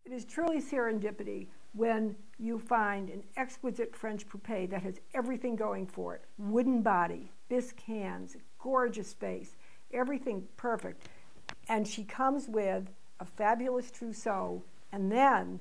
It is truly serendipity when you find an exquisite French poupée that has everything going for it. Wooden body, bisque hands, gorgeous face, everything perfect. And she comes with a fabulous trousseau, and then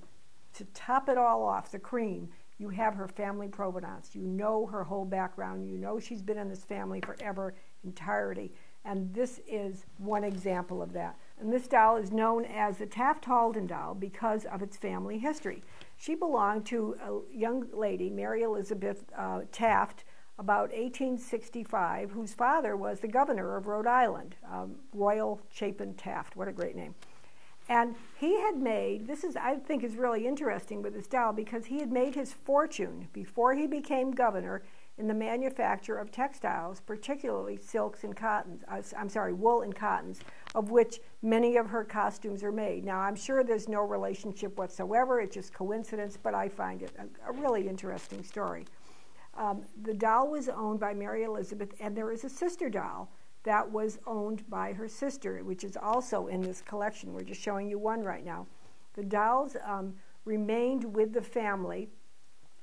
to top it all off, the cream, you have her family provenance. You know her whole background. You know she's been in this family forever, entirety. And this is one example of that. And this doll is known as the Taft-Halden doll because of its family history. She belonged to a young lady, Mary Elizabeth Taft, about 1865, whose father was the governor of Rhode Island, Royal Chapin Taft. What a great name. And he had made, this is, I think, is really interesting with this doll, because he had made his fortune before he became governor in the manufacture of textiles, particularly silks and cottons, wool and cottons, of which many of her costumes are made. Now, I'm sure there's no relationship whatsoever, it's just coincidence, but I find it a really interesting story. The doll was owned by Mary Elizabeth, and there is a sister doll that was owned by her sister, which is also in this collection. We're just showing you one right now. The dolls remained with the family.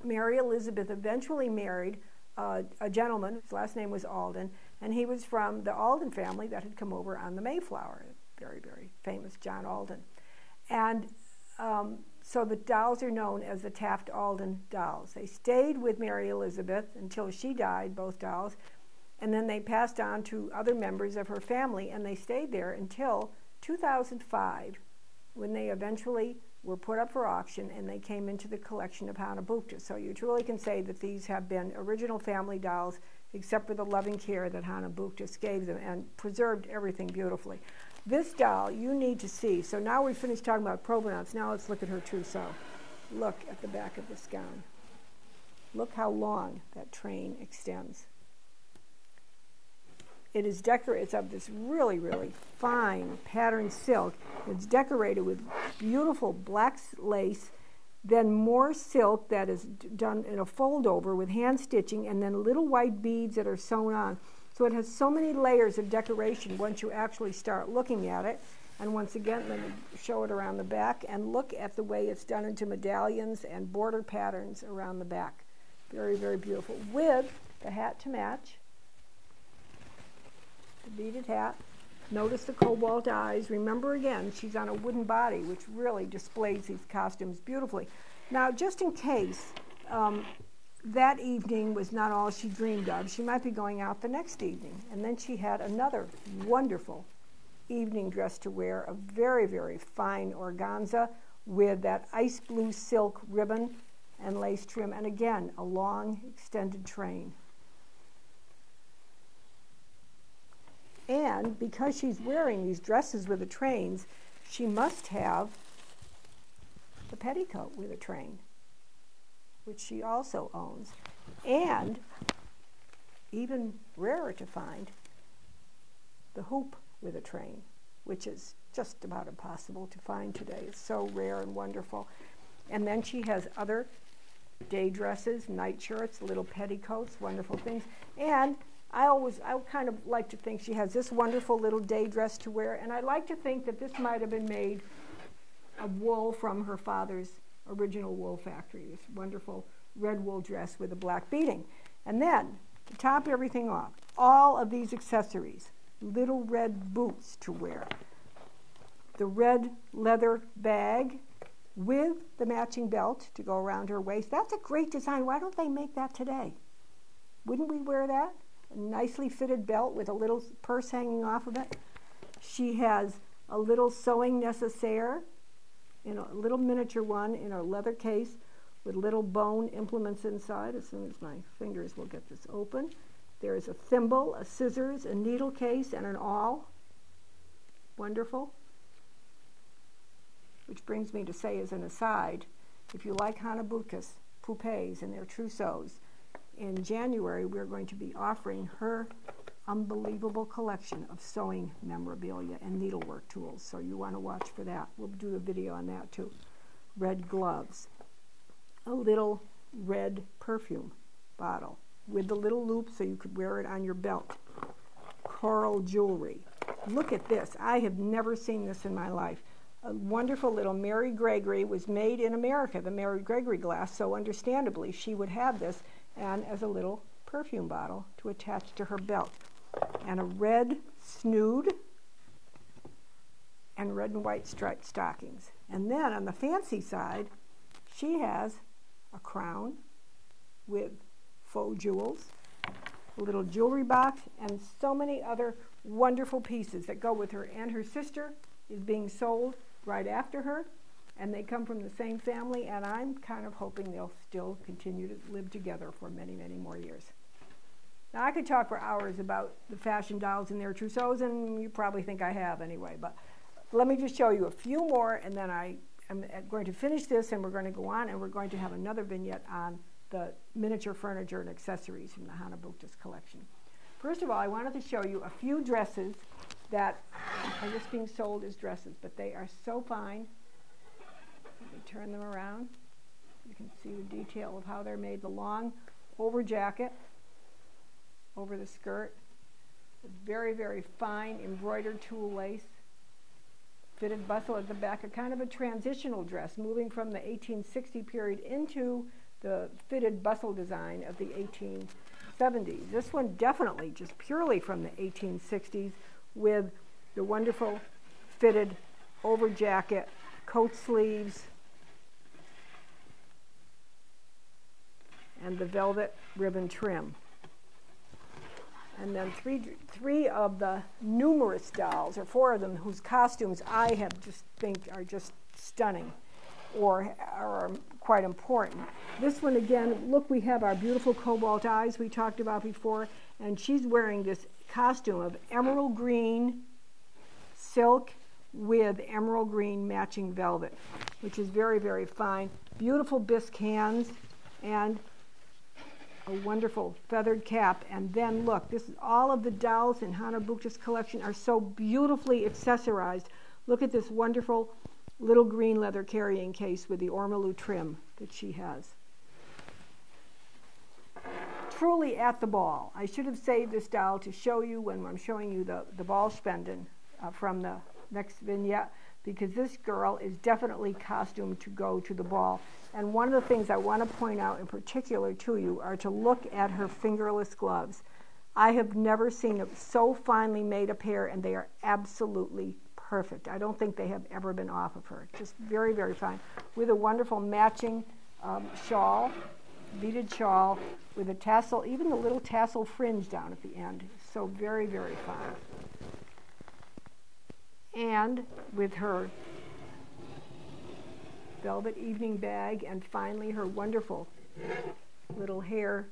Mary Elizabeth eventually married a gentleman, his last name was Alden, and he was from the Alden family that had come over on the Mayflower, very, very famous John Alden. And so the dolls are known as the Taft-Alden dolls. They stayed with Mary Elizabeth until she died, both dolls, and then they passed on to other members of her family, and they stayed there until 2005, when they eventually were put up for auction and they came into the collection of Hanne Büktas. So you truly can say that these have been original family dolls, except for the loving care that Hanne Büktas gave them and preserved everything beautifully. This doll you need to see. So now we've finished talking about provenance. Now let's look at her trousseau. Look at the back of this gown. Look how long that train extends. It is decorated, it's of this really, really fine patterned silk. It's decorated with beautiful black lace, then more silk that is done in a fold over with hand stitching, and then little white beads that are sewn on. So it has so many layers of decoration once you actually start looking at it. And once again, let me show it around the back, and look at the way it's done into medallions and border patterns around the back. Very, very beautiful. With the hat to match. The beaded hat. Notice the cobalt eyes. Remember again, she's on a wooden body, which really displays these costumes beautifully. Now, just in case that evening was not all she dreamed of, she might be going out the next evening. And then she had another wonderful evening dress to wear, a very, very fine organza with that ice blue silk ribbon and lace trim, and again, a long extended train. And because she's wearing these dresses with the trains, she must have the petticoat with a train, which she also owns. And, even rarer to find, the hoop with a train, which is just about impossible to find today. It's so rare and wonderful. And then she has other day dresses, night shirts, little petticoats, wonderful things. And I kind of like to think she has this wonderful little day dress to wear, and I like to think that this might have been made of wool from her father's original wool factory, this wonderful red wool dress with a black beading. And then, to top everything off, all of these accessories, little red boots to wear, the red leather bag with the matching belt to go around her waist. That's a great design. Why don't they make that today? Wouldn't we wear that? A nicely fitted belt with a little purse hanging off of it. She has a little sewing necessaire, in a little miniature one in a leather case with little bone implements inside. As soon as my fingers will get this open. There is a thimble, a scissors, a needle case, and an awl. Wonderful. Which brings me to say as an aside, if you like Hanne Büktas, Poupees, and their trousseaux, in January, we're going to be offering her unbelievable collection of sewing memorabilia and needlework tools. So you want to watch for that. We'll do a video on that too. Red gloves. A little red perfume bottle with the little loop so you could wear it on your belt. Coral jewelry. Look at this. I have never seen this in my life. a wonderful little Mary Gregory, was made in America, the Mary Gregory glass, so understandably she would have this, and as a little perfume bottle to attach to her belt. And a red snood and red and white striped stockings. And then on the fancy side, she has a crown with faux jewels, a little jewelry box, and so many other wonderful pieces that go with her. And her sister is being sold right after her, and they come from the same family, and I'm kind of hoping they'll still continue to live together for many, many more years. Now, I could talk for hours about the fashion dolls and their trousseaux, and you probably think I have anyway, but let me just show you a few more, and then I'm going to finish this, and we're going to go on, and we're going to have another vignette on the miniature furniture and accessories from the Hanne Büktas collection. First of all, I wanted to show you a few dresses that are just being sold as dresses, but they are so fine. Let me turn them around. You can see the detail of how they're made. The long over jacket over the skirt, very, very fine embroidered tulle lace, fitted bustle at the back, a kind of a transitional dress, moving from the 1860 period into the fitted bustle design of the 1870s. This one definitely just purely from the 1860s, with the wonderful fitted over jacket, coat sleeves, and the velvet ribbon trim. And then three of the numerous dolls, or four of them, whose costumes I have just think are just stunning or are quite important. This one again, look, we have our beautiful cobalt eyes we talked about before, and she's wearing this costume of emerald green silk with emerald green matching velvet, which is very, very fine. Beautiful bisque hands and a wonderful feathered cap. And then look, this is all of the dolls in Hanne Büktas collection are so beautifully accessorized. Look at this wonderful little green leather carrying case with the ormolu trim that she has. Truly at the ball. I should have saved this doll to show you when I'm showing you the ball spenden from the next vignette, because this girl is definitely costumed to go to the ball. And one of the things I want to point out in particular to you are to look at her fingerless gloves. I have never seen so finely made a pair, and they are absolutely perfect. I don't think they have ever been off of her. Just very, very fine. With a wonderful matching shawl, beaded shawl, with a tassel, even the little tassel fringe down at the end. So very, very fine. And with her velvet evening bag, and finally her wonderful little hair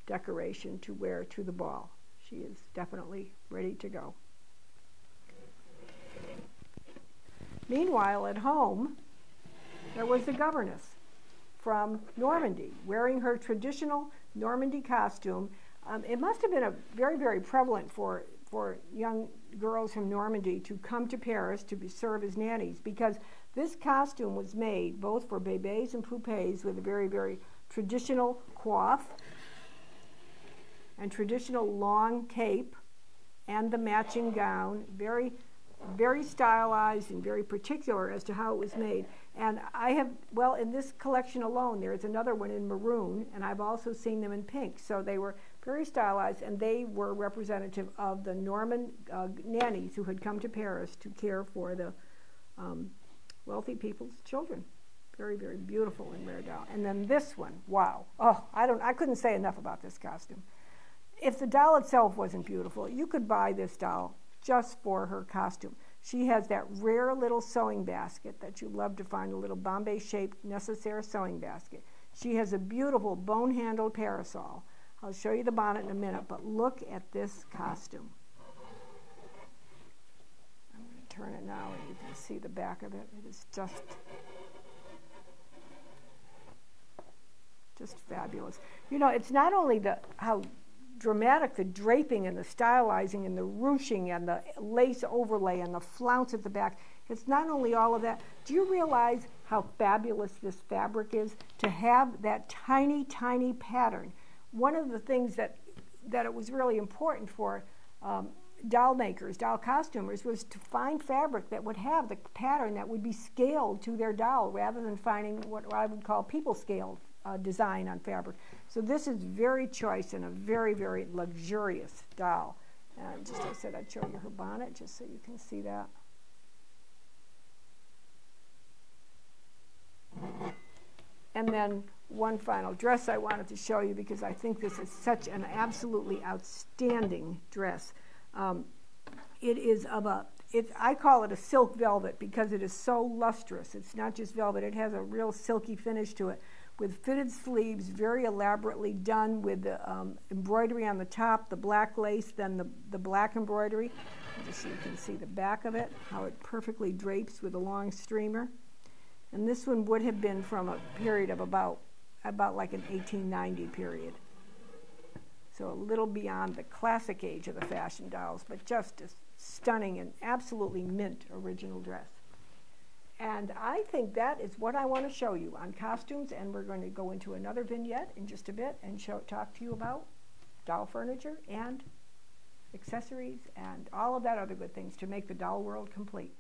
decoration to wear to the ball. She is definitely ready to go. Meanwhile, at home, there was the governess from Normandy wearing her traditional Normandy costume. It must have been a very, very prevalent for young girls from Normandy to come to Paris to serve as nannies, because this costume was made both for bébés and poupées with a very, very traditional coif and traditional long cape and the matching gown, very, very stylized and very particular as to how it was made. And I have, well, in this collection alone, there's another one in maroon, and I've also seen them in pink. So they were very stylized, and they were representative of the Norman nannies who had come to Paris to care for the wealthy people's children. Very, very beautiful and rare doll. And then this one, wow. Oh, I couldn't say enough about this costume. If the doll itself wasn't beautiful, you could buy this doll just for her costume. She has that rare little sewing basket that you love to find, a little Bombay-shaped necessaire sewing basket. She has a beautiful bone-handled parasol. I'll show you the bonnet in a minute, but look at this costume. I'm going to turn it now, and you can see the back of it. It is just fabulous. You know, it's not only how dramatic the draping and the stylizing and the ruching and the lace overlay and the flounce at the back. It's not only all of that. Do you realize how fabulous this fabric is to have that tiny, tiny pattern? One of the things that it was really important for doll makers, doll costumers, was to find fabric that would have the pattern that would be scaled to their doll rather than finding what I would call people scaled design on fabric. So this is very choice and a very, very luxurious doll. And just I said I'd show you her bonnet just so you can see that. And then one final dress I wanted to show you because I think this is such an absolutely outstanding dress. It is of I call it a silk velvet because it is so lustrous. It's not just velvet, it has a real silky finish to it with fitted sleeves, very elaborately done with the embroidery on the top, the black lace, then the black embroidery. Just so you can see the back of it, how it perfectly drapes with a long streamer. And this one would have been from a period of about like an 1890 period. So a little beyond the classic age of the fashion dolls, but just a stunning and absolutely mint original dress. And I think that is what I want to show you on costumes, and we're going to go into another vignette in just a bit and talk to you about doll furniture and accessories and all of that other good things to make the doll world complete.